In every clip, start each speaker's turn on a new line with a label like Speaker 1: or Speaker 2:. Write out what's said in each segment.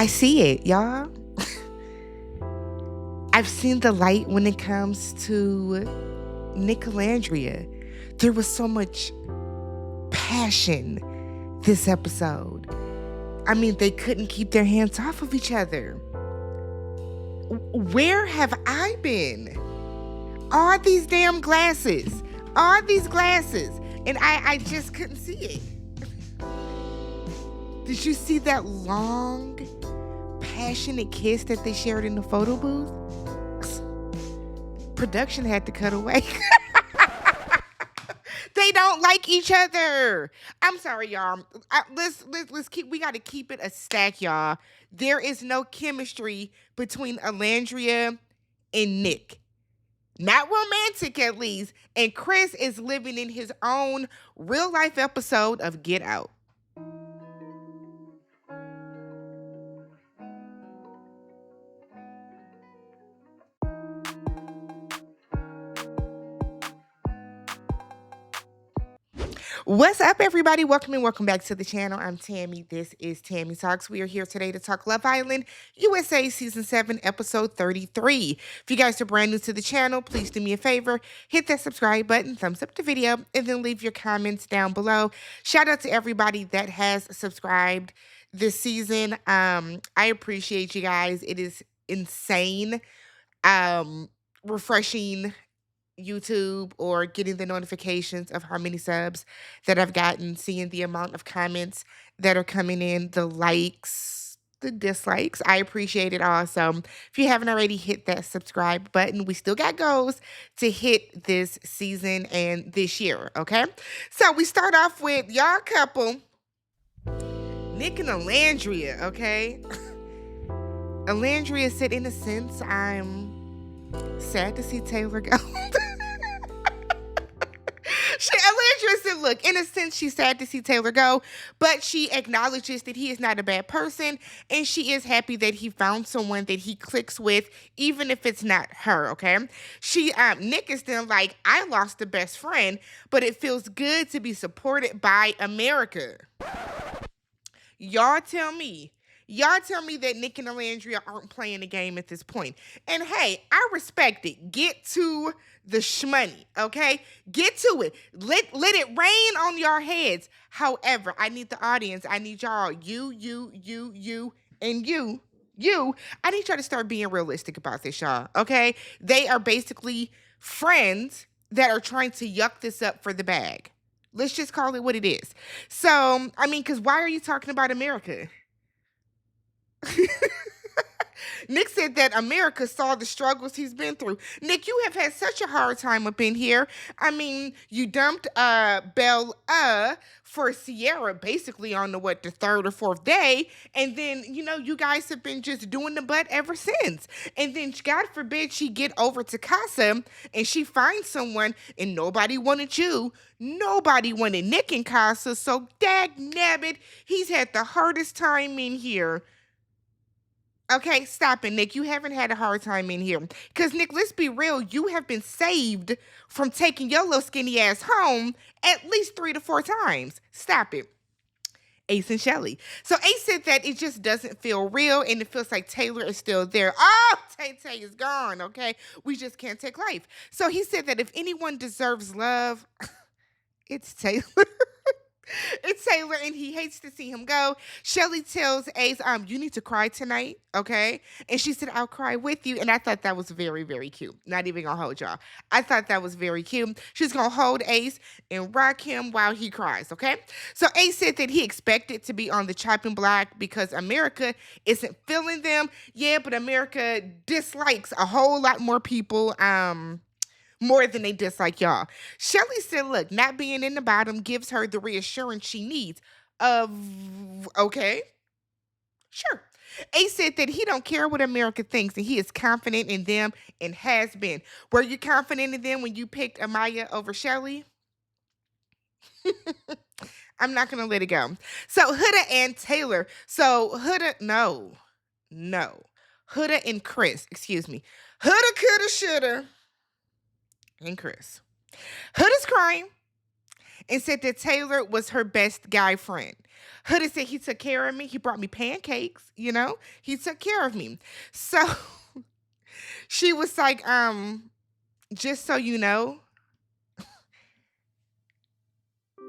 Speaker 1: I see it, y'all. I've seen the light when it comes to Nicolandria. There was so much passion this episode. I mean, they couldn't keep their hands off of each other. Where have I been? All these damn glasses. All these glasses. And I just couldn't see it. Did you see that long, passionate kiss that they shared in the photo booth? Production had to cut away. They don't like each other. I'm sorry, y'all. Let's keep. We got to keep it a stack, y'all. There is no chemistry between Alandria and Nick. Not romantic, at least. And Chris is living in his own real life episode of Get Out. What's up, everybody? Welcome back to the channel. I'm Tammy. This is TammyTalks. We are here today to talk Love Island USA Season 7, Episode 33. If you guys are brand new to the channel, please do me a favor. Hit that subscribe button, thumbs up the video, and then leave your comments down below. Shout out to everybody that has subscribed this season. I appreciate you guys. It is insane. Refreshing YouTube or getting the notifications of how many subs that I've gotten, seeing the amount of comments that are coming in, the likes, the dislikes. I appreciate it all. So if you haven't already, hit that subscribe button. We still got goals to hit this season and this year, okay? So we start off with y'all couple, Nick and Alandria, okay? Alandria said, in a sense, I'm sad to see Taylor go. Alandria said, look, in a sense, she's sad to see Taylor go, but she acknowledges that he is not a bad person, and she is happy that he found someone that he clicks with, even if it's not her, okay? Nick is then like, I lost a best friend, but it feels good to be supported by America. Y'all tell me that Nick and Alandria aren't playing the game at this point. And hey, I respect it. Get to the shmoney, okay? Get to it. Let it rain on your heads. However, I need the audience. I need y'all, you, and you. I need y'all to start being realistic about this, y'all, okay? They are basically friends that are trying to yuck this up for the bag. Let's just call it what it is. So, I mean, because why are you talking about America? Nick said that America saw the struggles he's been through. Nick, you have had such a hard time up in here. I mean, you dumped Bella for Sierra basically on the third or fourth day. And then, you guys have been just doing the butt ever since. And then, God forbid, she get over to Casa and she finds someone and nobody wanted you. Nobody wanted Nick and Casa. So, dag nabbit, he's had the hardest time in here. Okay, stop it, Nick. You haven't had a hard time in here. Because, Nick, let's be real. You have been saved from taking your little skinny ass home at least 3 to 4 times. Stop it. Ace and Shelly. So Ace said that it just doesn't feel real and it feels like Taylor is still there. Oh, Tay is gone, okay? We just can't take life. So he said that if anyone deserves love, it's Taylor. It's Taylor, and he hates to see him go. Shelly tells Ace, you need to cry tonight, okay? And she said, I'll cry with you. And I thought that was very, very cute. Not even gonna hold y'all. I thought that was very cute. She's gonna hold Ace and rock him while he cries, okay? So Ace said that he expected to be on the chopping block because America isn't feeling them. Yeah, but America dislikes a whole lot more people, more than they dislike y'all. Shelly said, look, not being in the bottom gives her the reassurance she needs of, okay, sure. Ace said that he don't care what America thinks and he is confident in them and has been. Were you confident in them when you picked Amaya over Shelly? I'm not going to let it go. So Huda and Taylor. So Huda, no. Huda and Chris, excuse me. Huda, coulda, shoulda. And Chris. Hood is crying. and said that Taylor was her best guy friend. Huda said he took care of me. He brought me pancakes, He took care of me. So she was like, just so you know,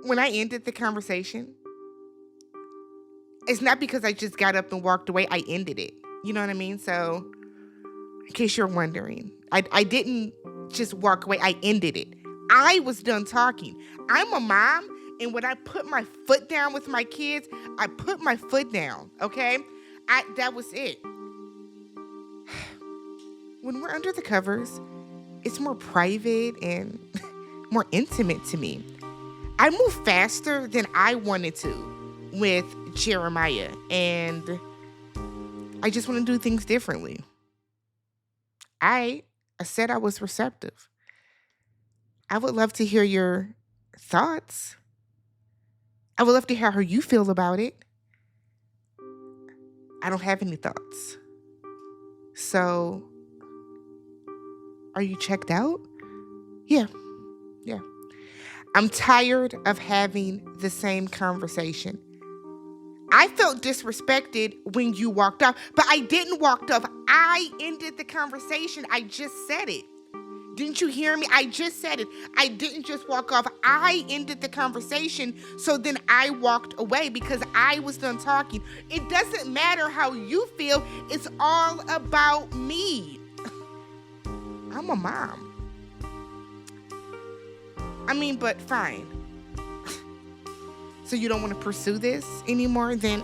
Speaker 1: when I ended the conversation, it's not because I just got up and walked away. I ended it. You know what I mean? So, in case you're wondering, I didn't just walk away. I ended it. I was done talking. I'm a mom, and when I put my foot down with my kids, I put my foot down, okay? That was it. When we're under the covers, it's more private and more intimate to me. I move faster than I wanted to with Jeremiah, and I just want to do things differently. I said I was receptive. I would love to hear your thoughts. I would love to hear how you feel about it. I don't have any thoughts. So, are you checked out? Yeah. I'm tired of having the same conversation. I felt disrespected when you walked off, but I didn't walk off. I ended the conversation. I just said it. Didn't you hear me? I just said it. I didn't just walk off. I ended the conversation, so then I walked away because I was done talking. It doesn't matter how you feel. It's all about me. I'm a mom. But fine. So you don't want to pursue this anymore? Then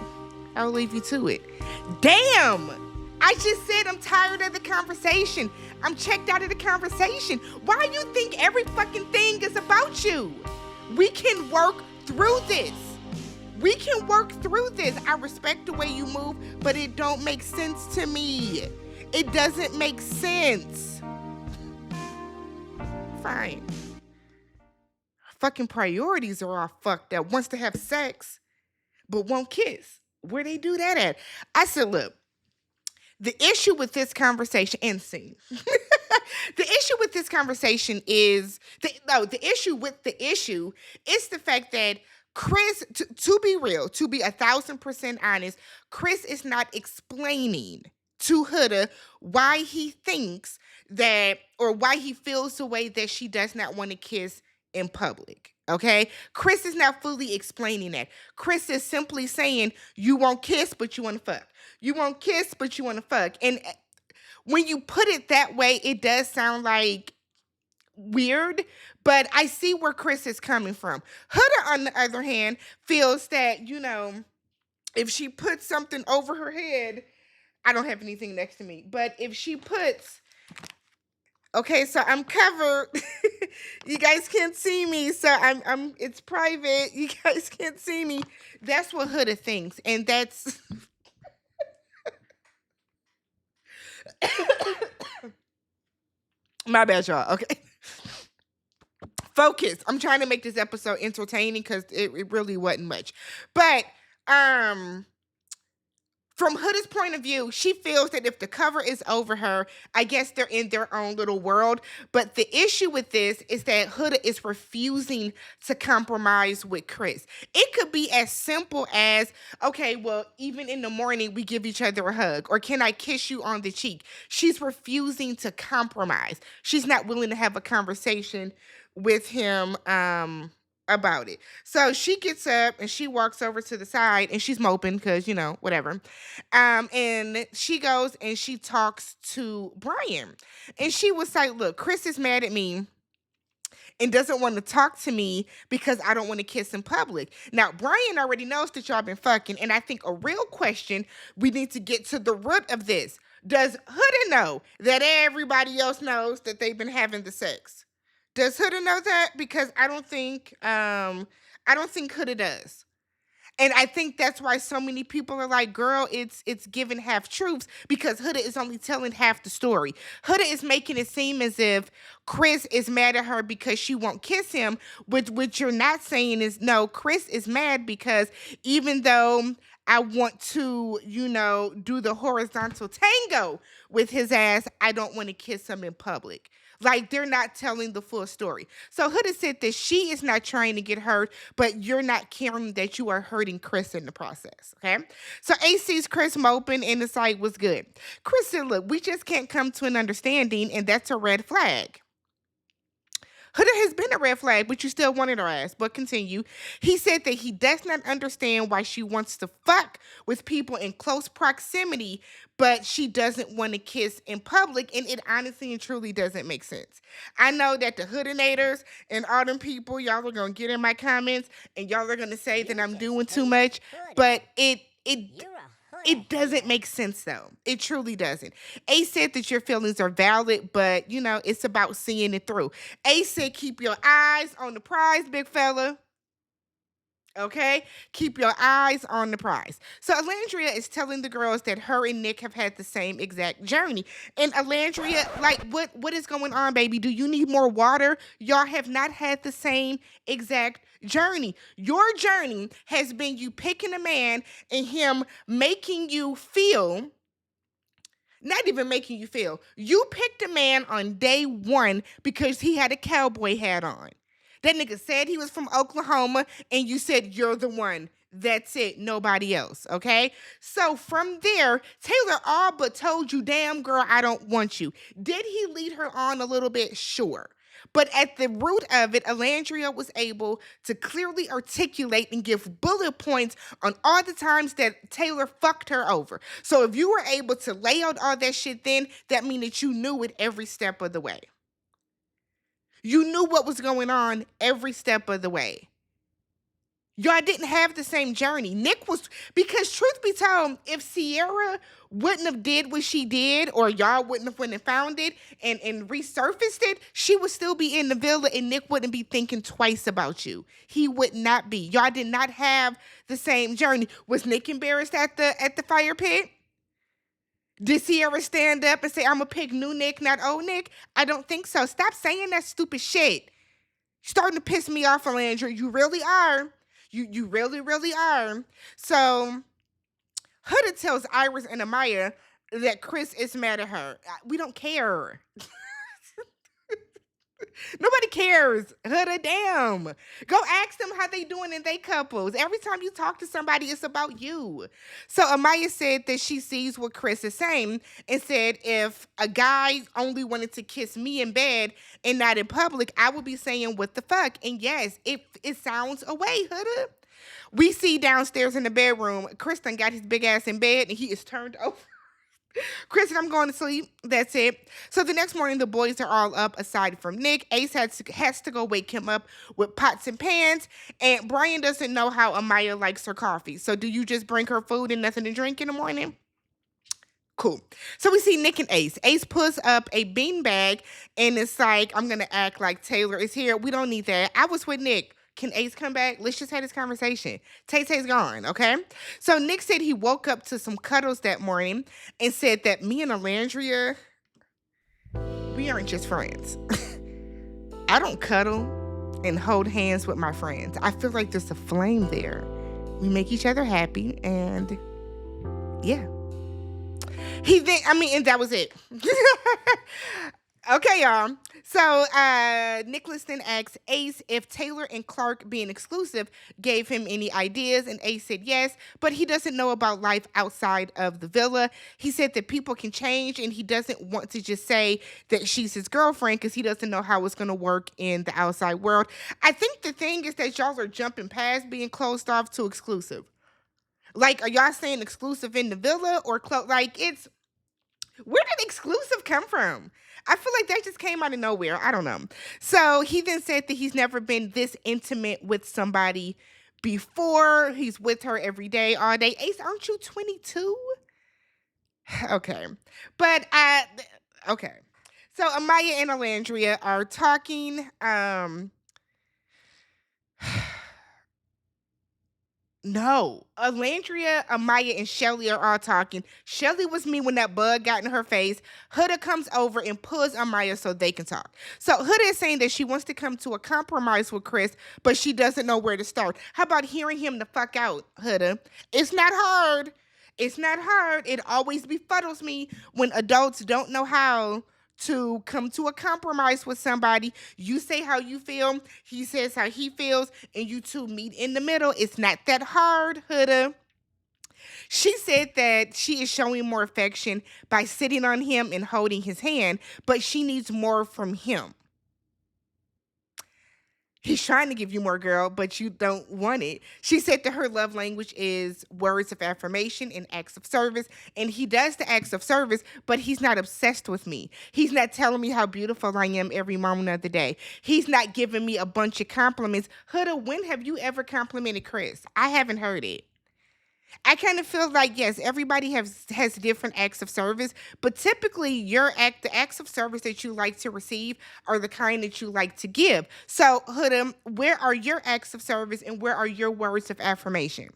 Speaker 1: I'll leave you to it. Damn! I just said I'm tired of the conversation. I'm checked out of the conversation. Why you think every fucking thing is about you? We can work through this. I respect the way you move, but it don't make sense to me. It doesn't make sense. Fine. Fucking priorities are all fucked up. Wants to have sex, but won't kiss. Where they do that at? I said, look, the issue with this conversation, and scene. The issue with this conversation is, the issue is the fact that Chris, to be real, to be 1,000% honest, Chris is not explaining to Huda why he thinks that, or why he feels the way that she does not want to kiss in public. Okay? Chris is not fully explaining that. Chris is simply saying, you won't kiss, but you want to fuck. You won't kiss, but you want to fuck. And when you put it that way, it does sound like weird, but I see where Chris is coming from. Huda, on the other hand, feels that, if she puts something over her head, I don't have anything next to me, but if she puts, okay, so I'm covered. You guys can't see me, so I'm it's private. You guys can't see me. That's what Huda thinks, and that's my bad, y'all. Okay. Focus. I'm trying to make this episode entertaining because it really wasn't much. But from Huda's point of view, she feels that if the cover is over her, I guess they're in their own little world. But the issue with this is that Huda is refusing to compromise with Chris. It could be as simple as, okay, well, even in the morning, we give each other a hug. Or can I kiss you on the cheek? She's refusing to compromise. She's not willing to have a conversation with him about it. So she gets up and she walks over to the side and she's moping because, whatever. And she goes and she talks to Brian. And she was like, look, Chris is mad at me and doesn't want to talk to me because I don't want to kiss in public. Now, Brian already knows that y'all been fucking, and I think a real question, we need to get to the root of this. Does Huda know that everybody else knows that they've been having the sex? Does Huda know that? Because I don't think Huda does. And I think that's why so many people are like, girl, it's giving half truths because Huda is only telling half the story. Huda is making it seem as if Chris is mad at her because she won't kiss him. What you're not saying is, no, Chris is mad because even though I want to, do the horizontal tango with his ass, I don't want to kiss him in public. Like they're not telling the full story. So Huda said that she is not trying to get hurt, but you're not caring that you are hurting Chris in the process. Okay. So Ace sees Chris moping and it's like, what's good? Chris said, look, we just can't come to an understanding, and that's a red flag. Huda has been a red flag, but you still wanted her ass. But continue. He said that he does not understand why she wants to fuck with people in close proximity, but she doesn't want to kiss in public. And it honestly and truly doesn't make sense. I know that the Hoodinators and all them people, y'all are going to get in my comments and y'all are going to say that I'm doing too much, but it doesn't make sense though. It truly doesn't. Ace said that your feelings are valid, but you know, it's about seeing it through. Ace said, keep your eyes on the prize, big fella. Okay? Keep your eyes on the prize. So Alandria is telling the girls that her and Nick have had the same exact journey. And Alandria, like, what is going on, baby? Do you need more water? Y'all have not had the same exact journey. Your journey has been you picking a man and him making you feel, not even making you feel. You picked a man on day one because he had a cowboy hat on. That nigga said he was from Oklahoma, and you said you're the one. That's it. Nobody else. Okay? So from there, Taylor all but told you, damn girl, I don't want you. Did he lead her on a little bit? Sure. But at the root of it, Alandria was able to clearly articulate and give bullet points on all the times that Taylor fucked her over. So if you were able to lay out all that shit then, that means that you knew it every step of the way. You knew what was going on every step of the way. Y'all didn't have the same journey. Nick was, because truth be told, if Sierra wouldn't have did what she did, or y'all wouldn't have went and found it and resurfaced it, she would still be in the villa and Nick wouldn't be thinking twice about you. He would not be. Y'all did not have the same journey. Was Nick embarrassed at the fire pit? Did Sierra stand up and say, I'm going to pick new Nick, not old Nick? I don't think so. Stop saying that stupid shit. You're starting to piss me off, Alandra. You really are. You really, really are. So, Huda tells Iris and Amaya that Chris is mad at her. We don't care. Nobody cares. Huda, damn. Go ask them how they doing in they couples. Every time you talk to somebody, it's about you. So Amaya said that she sees what Chris is saying and said if a guy only wanted to kiss me in bed and not in public, I would be saying what the fuck. And yes, it sounds away, Huda. We see downstairs in the bedroom, Chris got his big ass in bed and he is turned over. Chris and I'm going to sleep. That's it. So the next morning, the boys are all up aside from Nick. Ace has to go wake him up with pots and pans. And Brian doesn't know how Amaya likes her coffee. So do you just bring her food and nothing to drink in the morning? Cool. So we see Nick and Ace. Ace pulls up a beanbag and it's like, I'm going to act like Taylor is here. We don't need that. I was with Nick. Can Ace come back? Let's just have this conversation. Tay-Tay's gone, okay? So Nick said he woke up to some cuddles that morning and said that me and Alandria, we aren't just friends. I don't cuddle and hold hands with my friends. I feel like there's a flame there. We make each other happy and yeah. And that was it. Okay, y'all. So Nicholas then asks Ace if Taylor and Clark being exclusive gave him any ideas, and Ace said yes, but he doesn't know about life outside of the villa. He said that people can change, and he doesn't want to just say that she's his girlfriend because he doesn't know how it's going to work in the outside world. I think the thing is that y'all are jumping past being closed off to exclusive. Like, are y'all saying exclusive in the villa or it's... Where did exclusive come from? I feel like that just came out of nowhere. I don't know. So he then said that he's never been this intimate with somebody before. He's with her every day, all day. Ace, aren't you 22? Okay. But, okay. So Amaya and Alandria are talking. No, Alandria, Amaya, and Shelly are all talking. Shelly was me when that bug got in her face. Huda comes over and pulls Amaya so they can talk. So Huda is saying that she wants to come to a compromise with Chris, but she doesn't know where to start. How about hearing him the fuck out, Huda? It's not hard. It's not hard. It always befuddles me when adults don't know how to come to a compromise with somebody. You say how you feel, he says how he feels, and you two meet in the middle. It's not that hard, Huda. She said that she is showing more affection by sitting on him and holding his hand, but she needs more from him. He's trying to give you more, girl, but you don't want it. She said that her love language is words of affirmation and acts of service. And he does the acts of service, but he's not obsessed with me. He's not telling me how beautiful I am every moment of the day. He's not giving me a bunch of compliments. Huda, when have you ever complimented Chris? I haven't heard it. I kind of feel like, yes, everybody has different acts of service, but typically the acts of service that you like to receive are the kind that you like to give. So, Hoodum, where are your acts of service and where are your words of affirmation?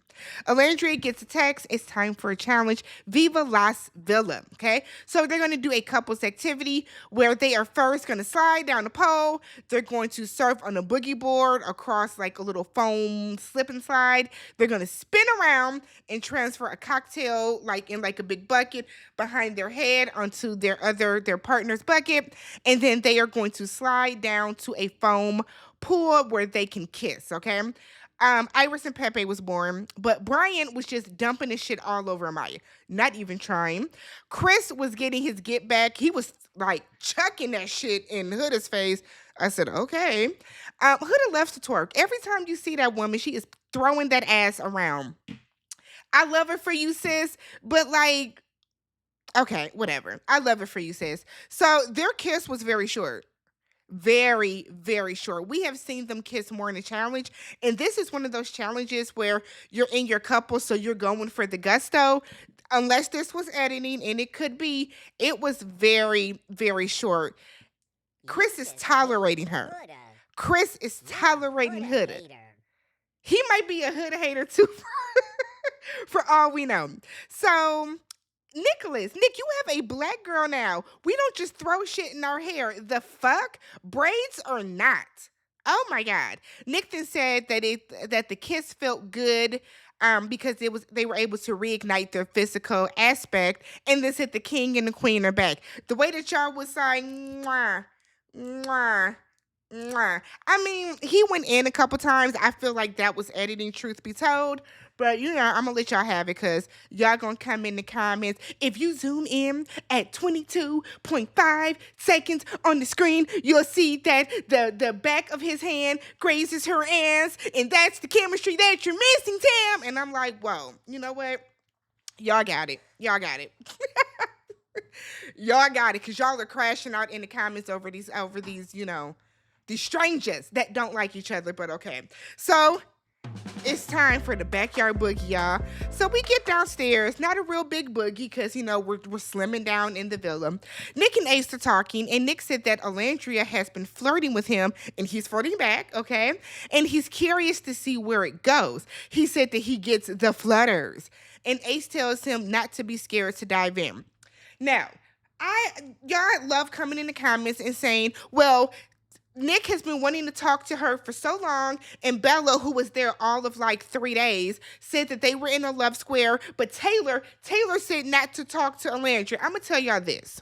Speaker 1: Alandria gets a text. It's time for a challenge. Viva Las Villa. Okay. So they're going to do a couples activity where they are first going to slide down a pole. They're going to surf on a boogie board across like a little foam slip and slide. They're going to spin around and transfer a cocktail like in like a big bucket behind their head onto their partner's bucket. And then they are going to slide down to a foam pool where they can kiss. Okay. Iris and Pepe was born, but Brian was just dumping his shit all over Maya, not even trying. Chris was getting his get back. He was like chucking that shit in Huda's face. I said, okay. Huda loves to twerk. Every time you see that woman, she is throwing that ass around. I love her for you, sis, but like, okay, whatever. I love it for you, sis. So their kiss was very short. Very, very short. We have seen them kiss more in a challenge. And this is one of those challenges where you're in your couple, so you're going for the gusto. Unless this was editing, and it could be, it was very, very short. Chris is tolerating her. Chris is tolerating Huda. He might be a Huda hater too, for all we know. So, Nicholas, Nick, you have a black girl now. We don't just throw shit in our hair. The fuck? Braids or not? Oh my God. Nick then said that the kiss felt good because they were able to reignite their physical aspect, and then said the king and the queen are back. The way that y'all was saying mwah, mwah, mwah. I mean, he went in a couple times. I feel like that was editing, truth be told. But, I'm going to let y'all have it because y'all going to come in the comments. If you zoom in at 22.5 seconds on the screen, you'll see that the back of his hand grazes her ass, and that's the chemistry that you're missing, Tam. And I'm like, whoa, you know what? Y'all got it. Y'all got it. Y'all got it because y'all are crashing out in the comments over these, these strangers that don't like each other, but okay. So, it's time for the backyard boogie, y'all. So we get downstairs, not a real big boogie because, we're slimming down in the villa. Nick and Ace are talking, and Nick said that Alandria has been flirting with him, and he's flirting back, okay? And he's curious to see where it goes. He said that he gets the flutters, and Ace tells him not to be scared to dive in. Now, y'all love coming in the comments and saying, well, Nick has been wanting to talk to her for so long, and Bella, who was there all of like 3 days, said that they were in a love square, but Taylor said not to talk to Alandria. I'm going to tell y'all this.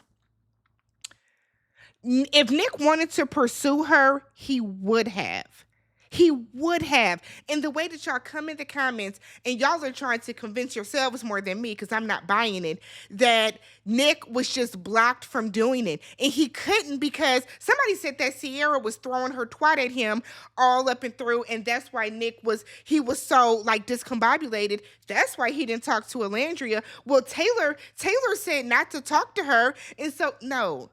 Speaker 1: If Nick wanted to pursue her, he would have. He would have. And the way that y'all come in the comments and y'all are trying to convince yourselves more than me, because I'm not buying it, that Nick was just blocked from doing it. And he couldn't because somebody said that Sierra was throwing her twat at him all up and through. And that's why he was so like discombobulated. That's why he didn't talk to Alandria. Well, Taylor said not to talk to her. And so, no.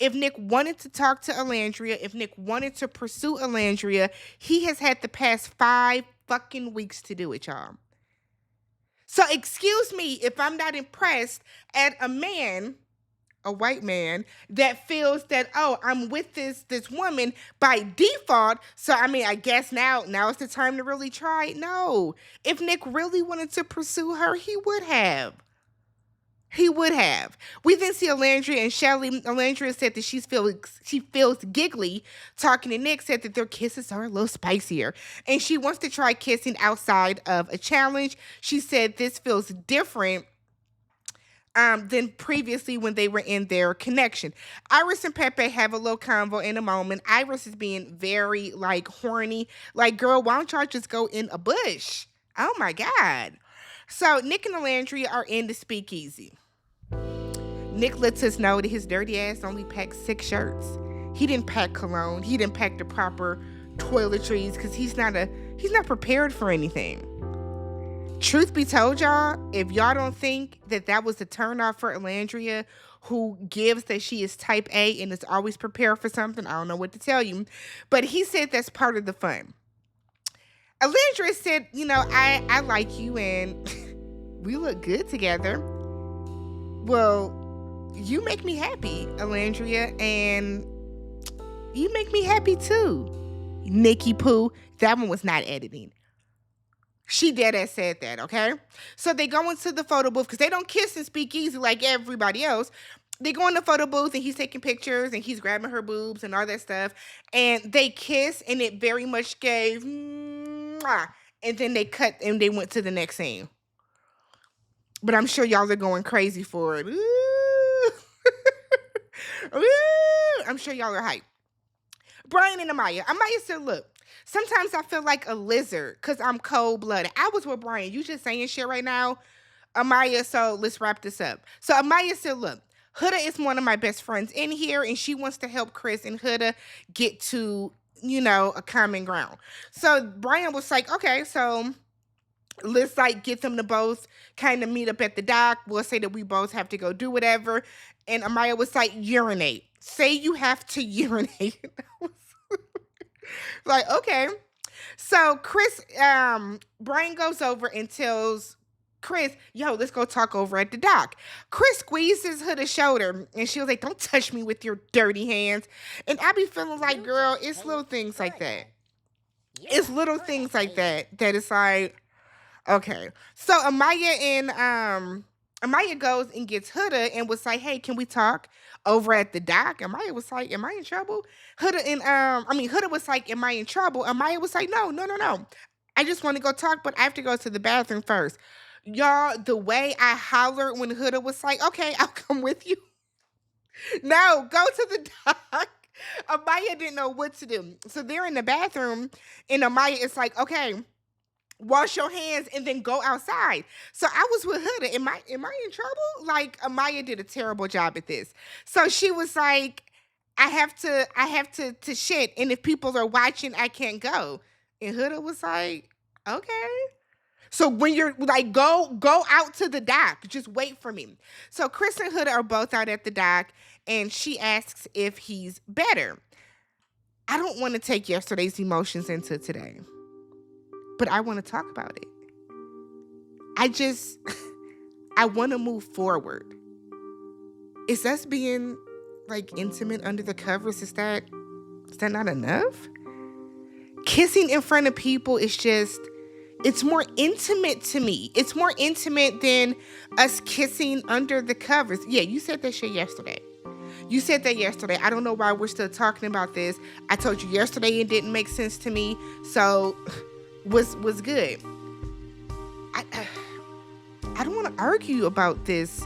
Speaker 1: If Nick wanted to talk to Alandria, if Nick wanted to pursue Alandria, he has had the past 5 fucking weeks to do it, y'all. So excuse me if I'm not impressed at a white man, that feels that, oh, I'm with this woman by default. So, I guess now is the time to really try. No. If Nick really wanted to pursue her, he would have. He would have. We then see Alandria and Shelly. Alandria said that she feels giggly. Talking to Nick, said that their kisses are a little spicier. And she wants to try kissing outside of a challenge. She said this feels different than previously when they were in their connection. Iris and Pepe have a little convo in a moment. Iris is being very like horny. Like, girl, why don't y'all just go in a bush? Oh my God. So Nick and Alandria are in the speakeasy. Nick lets us know that his dirty ass only packed 6 shirts. He didn't pack cologne. He didn't pack the proper toiletries because he's not prepared for anything. Truth be told, y'all, if y'all don't think that that was a turnoff for Alandria, who gives that she is type A and is always prepared for something, I don't know what to tell you. But he said that's part of the fun. Alandria said, I like you and we look good together. Well, you make me happy, Alandria, and you make me happy too. Nicky-Poo. That one was not editing. She dead ass said that, okay? So they go into the photo booth because they don't kiss and speak easy like everybody else. They go in the photo booth and he's taking pictures and he's grabbing her boobs and all that stuff. And they kiss and it very much gave mwah. And then they cut and they went to the next scene. But I'm sure y'all are going crazy for it. Ooh. Ooh. I'm sure y'all are hyped. Brian and Amaya. Amaya said, look, sometimes I feel like a lizard because I'm cold-blooded. I was with Brian. You just saying shit right now. Amaya, so let's wrap this up. So Amaya said, look, Huda is one of my best friends in here, and she wants to help Chris and Huda get to, a common ground. So Brian was like, okay, so let's like get them to both kind of meet up at the dock. We'll say that we both have to go do whatever. And Amaya was like, urinate. Say you have to urinate. Like, okay. So Chris, Brian goes over and tells Chris, yo, let's go talk over at the dock. Chris squeezes Huda's shoulder and she was like, don't touch me with your dirty hands. And I be feeling like, girl, it's little things like that. It's little things like that it's like, okay. So Amaya goes and gets Huda and was like, hey, can we talk over at the dock? Amaya was like, am I in trouble? Huda was like, am I in trouble? Amaya was like, no. I just want to go talk, but I have to go to the bathroom first. Y'all, the way I hollered when Huda was like, okay, I'll come with you. No, go to the dock. Amaya didn't know what to do. So they're in the bathroom and Amaya is like, okay, wash your hands and then go outside. So I was with Huda. Am I in trouble? Like, Amaya did a terrible job at this. So she was like, I have to shit. And if people are watching, I can't go. And Huda was like, okay. So when you're like, go out to the dock. Just wait for me. So Chris and Huda are both out at the dock and she asks if he's better. I don't want to take yesterday's emotions into today, but I want to talk about it. I want to move forward. Is us being like intimate under the covers, is that not enough? Kissing in front of people is just, it's more intimate to me. It's more intimate than us kissing under the covers. Yeah, you said that shit yesterday. You said that yesterday. I don't know why we're still talking about this. I told you yesterday it didn't make sense to me. So was good. I don't want to argue about this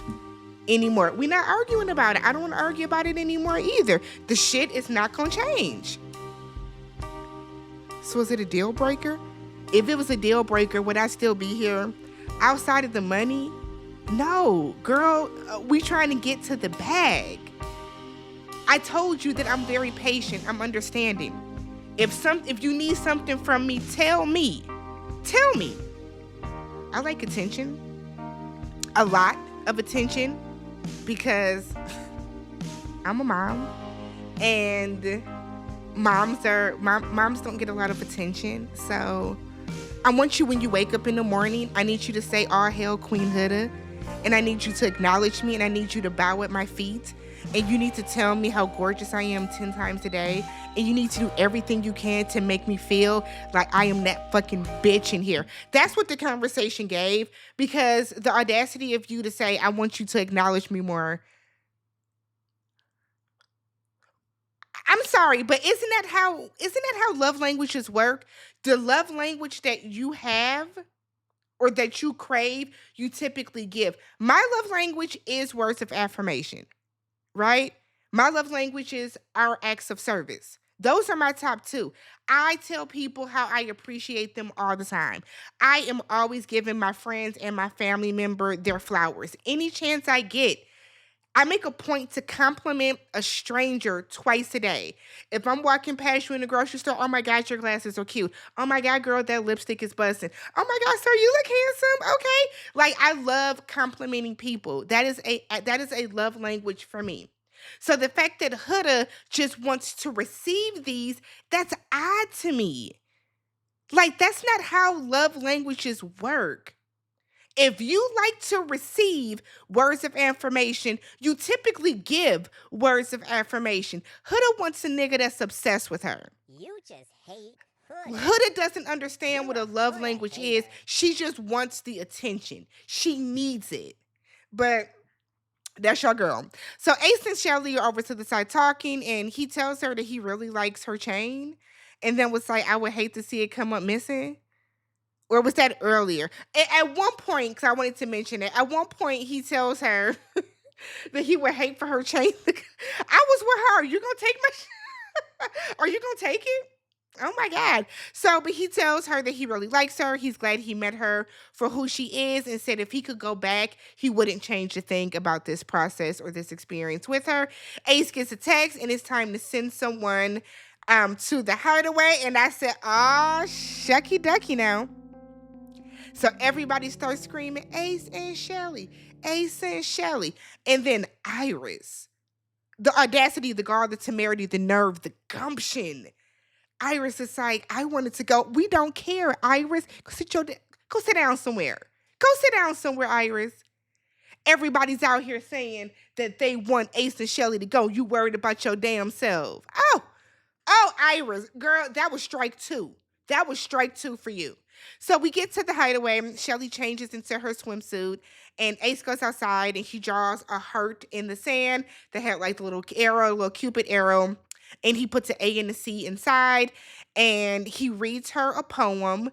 Speaker 1: anymore. We're not arguing about it. I don't want to argue about it anymore either. The shit is not going to change. So is it a deal breaker? If it was a deal breaker, would I still be here? Outside of the money? No, girl, we trying to get to the bag. I told you that I'm very patient. I'm understanding. If you need something from me, tell me. Tell me. I like attention. A lot of attention because I'm a mom and moms don't get a lot of attention. So I want you, when you wake up in the morning, I need you to say, all hail Queen Huda. And I need you to acknowledge me and I need you to bow at my feet. And you need to tell me how gorgeous I am 10 times a day. And you need to do everything you can to make me feel like I am that fucking bitch in here. That's what the conversation gave, because the audacity of you to say, I want you to acknowledge me more. I'm sorry, but isn't that how love languages work? The love language that you have or that you crave, you typically give. My love language is words of affirmation, right? My love languages are acts of service. Those are my top two. I tell people how I appreciate them all the time. I am always giving my friends and my family member their flowers. Any chance I get, I make a point to compliment a stranger twice a day. If I'm walking past you in the grocery store, oh my God, your glasses are cute. Oh my God, girl, that lipstick is busting. Oh my God, sir, you look handsome. Okay. Like I love complimenting people. That is a love language for me. So the fact that Huda just wants to receive these, that's odd to me. Like that's not how love languages work. If you like to receive words of affirmation, you typically give words of affirmation. Huda wants a nigga that's obsessed with her.
Speaker 2: You just hate Huda.
Speaker 1: Huda doesn't understand what
Speaker 2: You're
Speaker 1: a
Speaker 2: a
Speaker 1: love
Speaker 2: Huda
Speaker 1: language
Speaker 2: hater.
Speaker 1: is. She just wants the attention. She needs it. But that's your girl. So Ace and Shelly are over to the side talking, and he tells her that he really likes her chain. And then was like, I would hate to see it come up missing. Or was that earlier? At one point, because I wanted to mention it, at one point he tells her that he would hate for her chain. I was with her. You gonna take my? Are you gonna take it? Oh my God. So, but he tells her that he really likes her. He's glad he met her for who she is and said if he could go back, he wouldn't change a thing about this process or this experience with her. Ace gets a text and it's time to send someone to the hideaway. And I said, oh, shucky ducky now. So everybody starts screaming, Ace and Shelly, Ace and Shelly. And then Iris, the audacity, the gall, the temerity, the nerve, the gumption. Iris is like, I wanted to go. We don't care, Iris. Go sit down somewhere. Go sit down somewhere, Iris. Everybody's out here saying that they want Ace and Shelly to go. You worried about your damn self. Oh, Iris, girl, that was strike two. That was strike two for you. So we get to the hideaway. Shelly changes into her swimsuit, and Ace goes outside and he draws a heart in the sand that had like the little arrow, little cupid arrow, and he puts an A and a C inside, and he reads her a poem.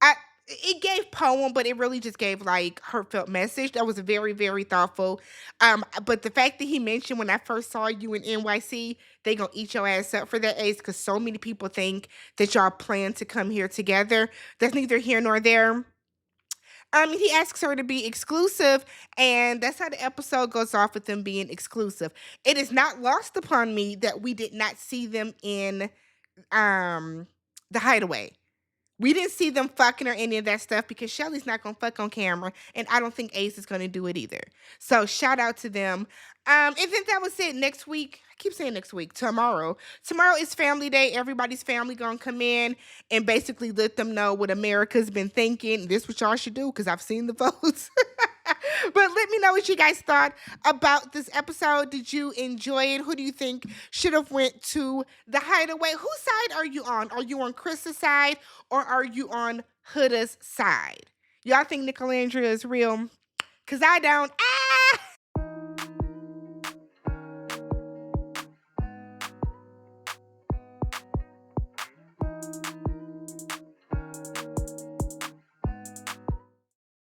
Speaker 1: I it gave poem, but it really just gave like heartfelt message. That was very, very thoughtful. But the fact that he mentioned when I first saw you in NYC, they gonna eat your ass up for that, Ace, because so many people think that y'all plan to come here together. That's neither here nor there. He asks her to be exclusive, and that's how the episode goes off with them being exclusive. It is not lost upon me that we did not see them in the hideaway. We didn't see them fucking or any of that stuff because Shelly's not gonna fuck on camera, and I don't think Ace is gonna do it either. So shout out to them. And then that was it. Next week, I keep saying next week, tomorrow. Tomorrow is family day. Everybody's family gonna come in and basically let them know what America's been thinking. This what y'all should do because I've seen the votes. But let me know what you guys thought about this episode. Did you enjoy it? Who do you think should have went to the hideaway? Whose side are you on? Are you on Chris's side or are you on Huda's side? Y'all think Nicolandria is real? Cause I don't.